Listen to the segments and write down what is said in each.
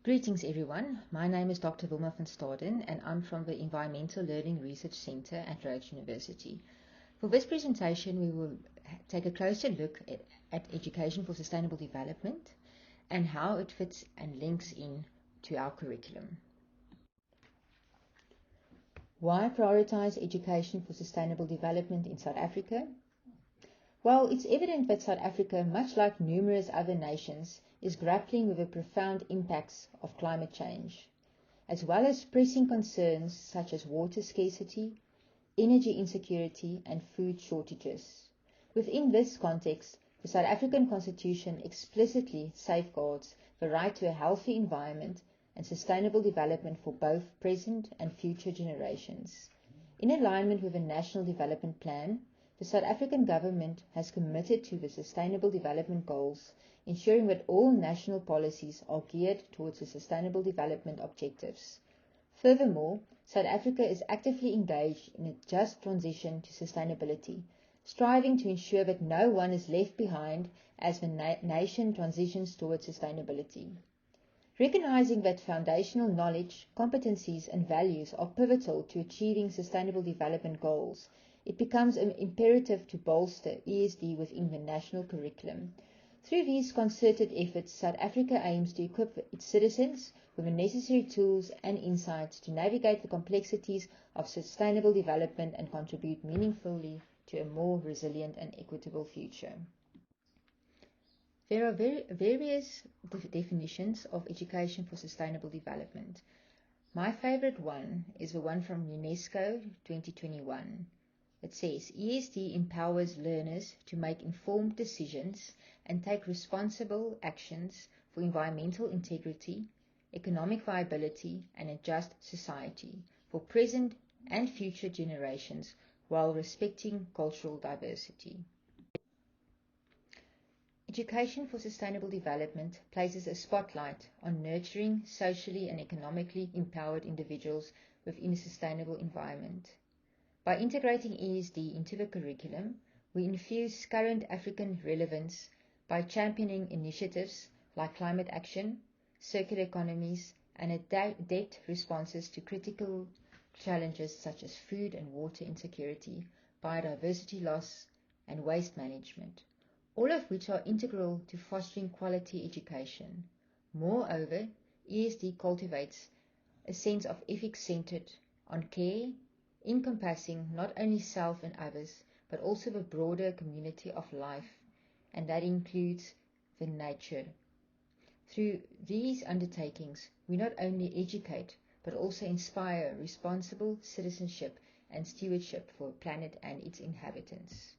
Greetings everyone, my name is Dr. Wilma van Staden and I'm from the Environmental Learning Research Center at Rhodes University. For this presentation we will take a closer look at education for sustainable development and how it fits and links in to our curriculum. Why prioritize education for sustainable development in South Africa? Well, it's evident that South Africa, much like numerous other nations, is grappling with the profound impacts of climate change, as well as pressing concerns such as water scarcity, energy insecurity, and food shortages. Within this context, the South African Constitution explicitly safeguards the right to a healthy environment and sustainable development for both present and future generations. In alignment with the National Development Plan, the South African government has committed to the Sustainable Development Goals, ensuring that all national policies are geared towards the Sustainable Development Objectives. Furthermore, South Africa is actively engaged in a just transition to sustainability, striving to ensure that no one is left behind as the nation transitions towards sustainability. Recognizing that foundational knowledge, competencies and values are pivotal to achieving Sustainable Development Goals, it becomes imperative to bolster ESD within the national curriculum. Through these concerted efforts, South Africa aims to equip its citizens with the necessary tools and insights to navigate the complexities of sustainable development and contribute meaningfully to a more resilient and equitable future. There are various definitions of education for sustainable development. My favorite one is the one from UNESCO 2021. It says, ESD empowers learners to make informed decisions and take responsible actions for environmental integrity, economic viability, and a just society for present and future generations while respecting cultural diversity. Education for sustainable development places a spotlight on nurturing socially and economically empowered individuals within a sustainable environment. By integrating ESD into the curriculum, we infuse current African relevance by championing initiatives like climate action, circular economies, and adept responses to critical challenges such as food and water insecurity, biodiversity loss, and waste management, all of which are integral to fostering quality education. Moreover, ESD cultivates a sense of ethics centered on care, encompassing not only self and others, but also the broader community of life, and that includes the nature. Through these undertakings, we not only educate, but also inspire responsible citizenship and stewardship for the planet and its inhabitants.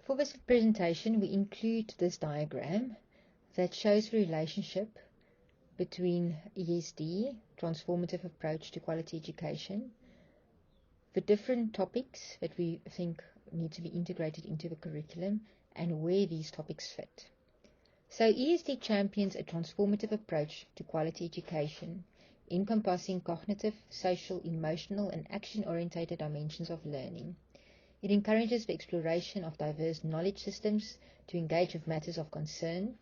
For this presentation, we include this diagram that shows the relationship between ESD, transformative approach to quality education, the different topics that we think need to be integrated into the curriculum, and where these topics fit. So ESD champions a transformative approach to quality education, encompassing cognitive, social, emotional, and action-oriented dimensions of learning. It encourages the exploration of diverse knowledge systems to engage with matters of concern,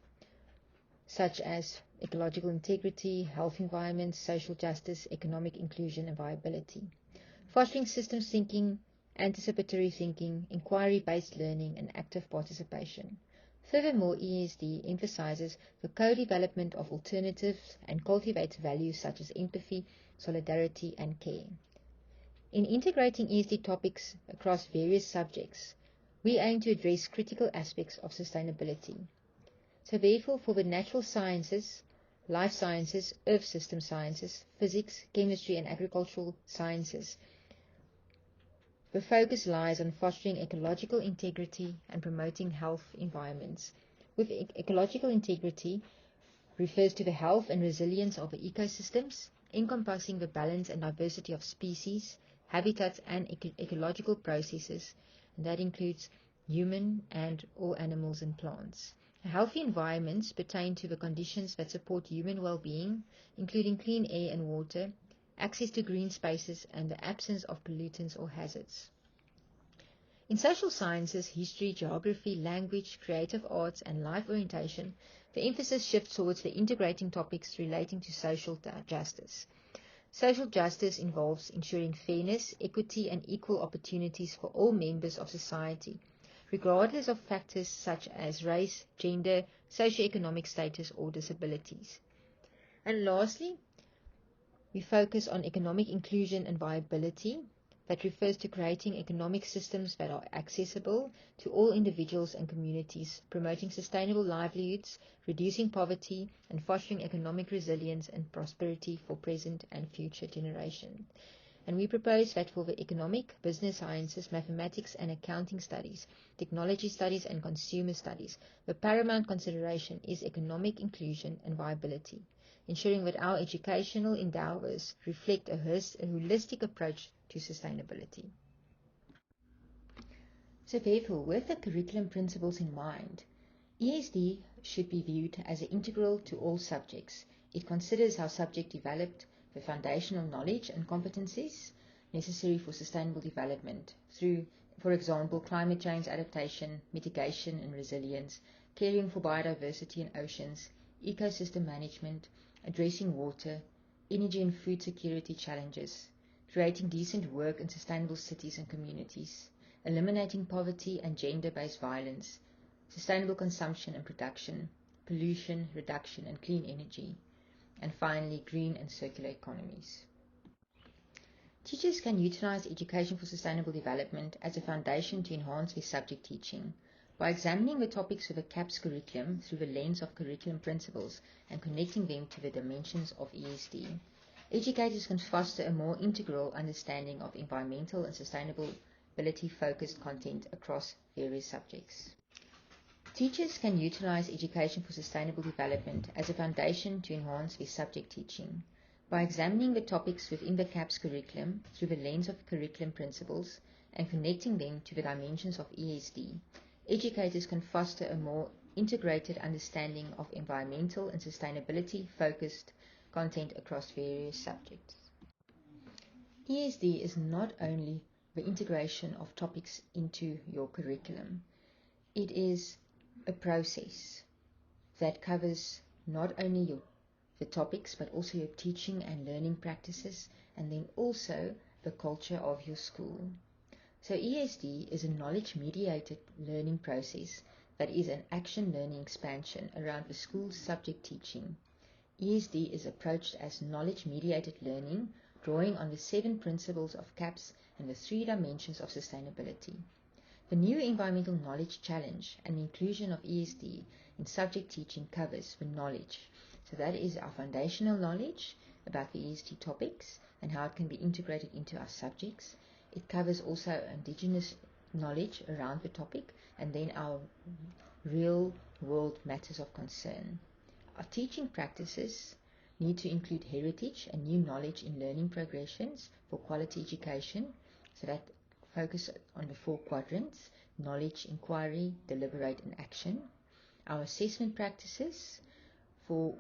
such as ecological integrity, health environments, social justice, economic inclusion and viability, fostering systems thinking, anticipatory thinking, inquiry-based learning, and active participation. Furthermore, ESD emphasizes the co-development of alternatives and cultivates values such as empathy, solidarity, and care. In integrating ESD topics across various subjects, we aim to address critical aspects of sustainability. So therefore, for the natural sciences, life sciences, earth system sciences, physics, chemistry, and agricultural sciences, the focus lies on fostering ecological integrity and promoting health environments. With ecological integrity refers to the health and resilience of the ecosystems, encompassing the balance and diversity of species, habitats, and ecological processes, and that includes human and all animals and plants. Healthy environments pertain to the conditions that support human well-being, including clean air and water, access to green spaces, and the absence of pollutants or hazards. In social sciences, history, geography, language, creative arts, and life orientation, the emphasis shifts towards the integrating topics relating to social justice. Social justice involves ensuring fairness, equity, and equal opportunities for all members of society, regardless of factors such as race, gender, socioeconomic status, or disabilities. And lastly, we focus on economic inclusion and viability. That refers to creating economic systems that are accessible to all individuals and communities, promoting sustainable livelihoods, reducing poverty, and fostering economic resilience and prosperity for present and future generations. And we propose that for the economic, business sciences, mathematics and accounting studies, technology studies and consumer studies, the paramount consideration is economic inclusion and viability, ensuring that our educational endeavors reflect a holistic approach to sustainability. So therefore, with the curriculum principles in mind, ESD should be viewed as integral to all subjects. It considers how subjects developed the foundational knowledge and competencies necessary for sustainable development through, for example, climate change adaptation, mitigation and resilience, caring for biodiversity and oceans, ecosystem management, addressing water, energy and food security challenges, creating decent work in sustainable cities and communities, eliminating poverty and gender-based violence, sustainable consumption and production, pollution reduction and clean energy, and finally, green and circular economies. Teachers can utilize education for sustainable development as a foundation to enhance their subject teaching by examining the topics of the CAPS curriculum through the lens of curriculum principles and connecting them to the dimensions of ESD. Educators can foster a more integral understanding of environmental and sustainability-focused content across various subjects. Teachers can utilize education for sustainable development as a foundation to enhance their subject teaching by examining the topics within the CAPS curriculum through the lens of curriculum principles and connecting them to the dimensions of ESD. Educators can foster a more integrated understanding of environmental and sustainability-focused content across various subjects. ESD is not only the integration of topics into your curriculum. It is a process that covers not only the topics but also your teaching and learning practices, and then also the culture of your school. So ESD is a knowledge-mediated learning process that is an action learning expansion around the school's subject teaching. ESD is approached as knowledge-mediated learning, drawing on the 7 principles of CAPS and the 3 dimensions of sustainability. The new Environmental Knowledge Challenge and inclusion of ESD in subject teaching covers the knowledge. So that is our foundational knowledge about the ESD topics and how it can be integrated into our subjects. It covers also indigenous knowledge around the topic and then our real world matters of concern. Our teaching practices need to include heritage and new knowledge in learning progressions for quality education, so that focus on the 4 quadrants: knowledge, inquiry, deliberate and action. Our assessment practices for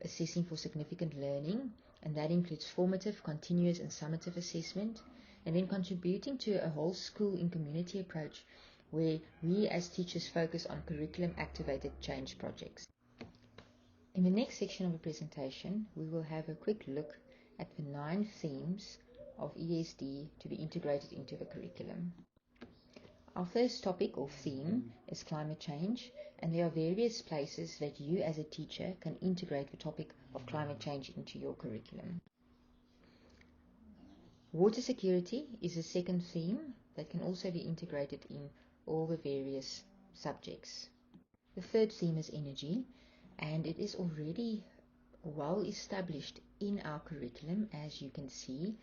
assessing for significant learning, and that includes formative, continuous and summative assessment, and then contributing to a whole school in community approach where we as teachers focus on curriculum activated change projects. In the next section of the presentation, we will have a quick look at the 9 themes of ESD to be integrated into the curriculum. Our first topic or theme is climate change, and there are various places that you as a teacher can integrate the topic of climate change into your curriculum. Water security is a second theme that can also be integrated in all the various subjects. The third theme is energy, and it is already well established in our curriculum, as you can see,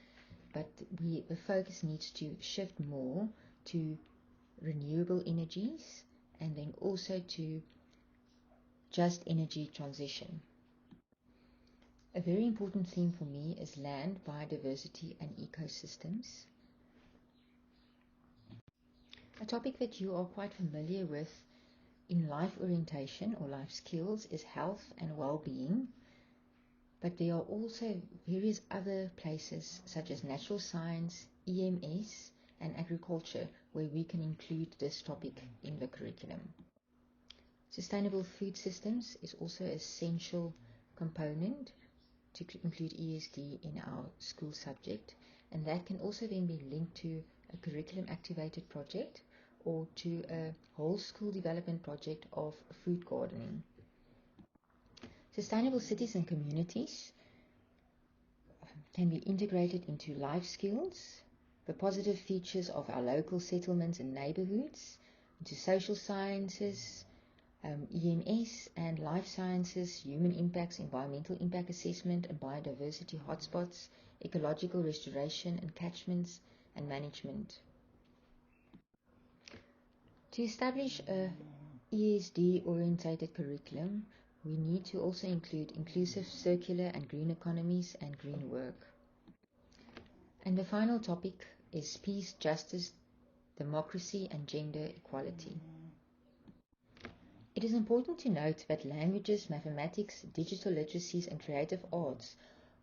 but the focus needs to shift more to renewable energies and then also to just energy transition. A very important theme for me is land, biodiversity and ecosystems. A topic that you are quite familiar with in life orientation or life skills is health and well-being, but there are also various other places such as natural science, EMS and agriculture where we can include this topic in the curriculum. Sustainable food systems is also an essential component to include ESD in our school subject, and that can also then be linked to a curriculum activated project or to a whole school development project of food gardening. Sustainable cities and communities can be integrated into life skills, the positive features of our local settlements and neighborhoods, into social sciences, EMS and life sciences, human impacts, environmental impact assessment and biodiversity hotspots, ecological restoration and catchments and management. To establish a ESD-orientated curriculum, we need to also include inclusive circular and green economies and green work. And the final topic is peace, justice, democracy and gender equality. It is important to note that languages, mathematics, digital literacies and creative arts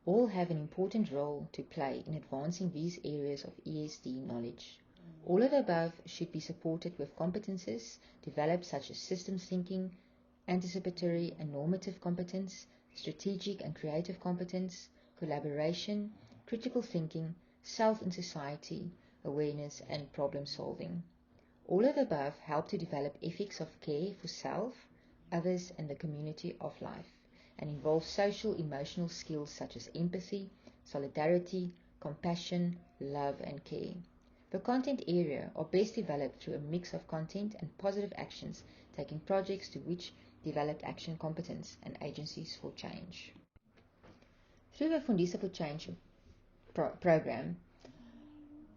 all have an important role to play in advancing these areas of ESD knowledge. All of the above should be supported with competences developed such as systems thinking, anticipatory and normative competence, strategic and creative competence, collaboration, critical thinking, self and society, awareness and problem solving. All of the above help to develop ethics of care for self, others and the community of life, and involve social emotional skills such as empathy, solidarity, compassion, love and care. The content area are best developed through a mix of content and positive actions, taking projects to which developed action competence and agencies for change. Through the Fundisa for Change program,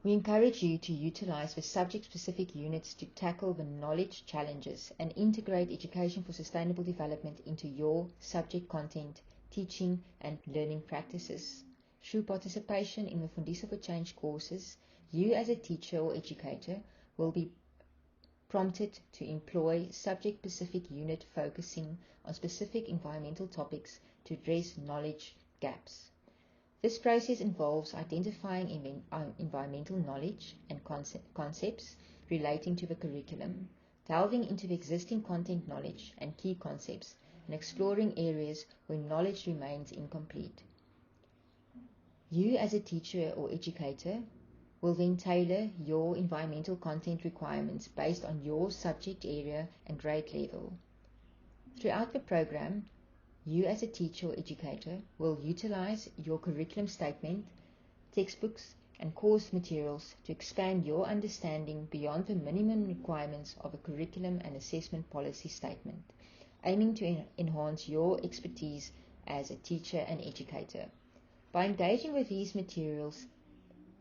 we encourage you to utilize the subject-specific units to tackle the knowledge challenges and integrate education for sustainable development into your subject content, teaching and learning practices. Through participation in the Fundisa for Change courses, you as a teacher or educator will be prompted to employ subject-specific unit focusing on specific environmental topics to address knowledge gaps. This process involves identifying environmental knowledge and concepts relating to the curriculum, delving into the existing content knowledge and key concepts, and exploring areas where knowledge remains incomplete. You as a teacher or educator will then tailor your environmental content requirements based on your subject area and grade level. Throughout the program, you as a teacher or educator will utilize your curriculum statement, textbooks, and course materials to expand your understanding beyond the minimum requirements of a curriculum and assessment policy statement, aiming to enhance your expertise as a teacher and educator. By engaging with these materials,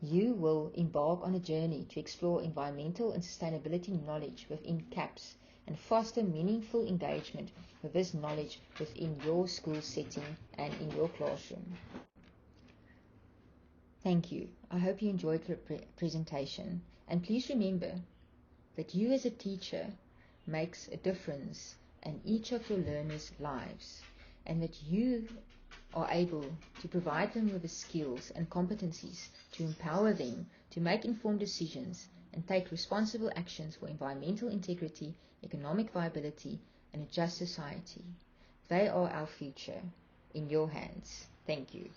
you will embark on a journey to explore environmental and sustainability knowledge within CAPS and foster meaningful engagement with this knowledge within your school setting and in your classroom. Thank you. I hope you enjoyed the presentation. And please remember that you as a teacher makes a difference in each of your learners' lives, and that you are able to provide them with the skills and competencies to empower them to make informed decisions and take responsible actions for environmental integrity, economic viability, and a just society. They are our future. In your hands. Thank you.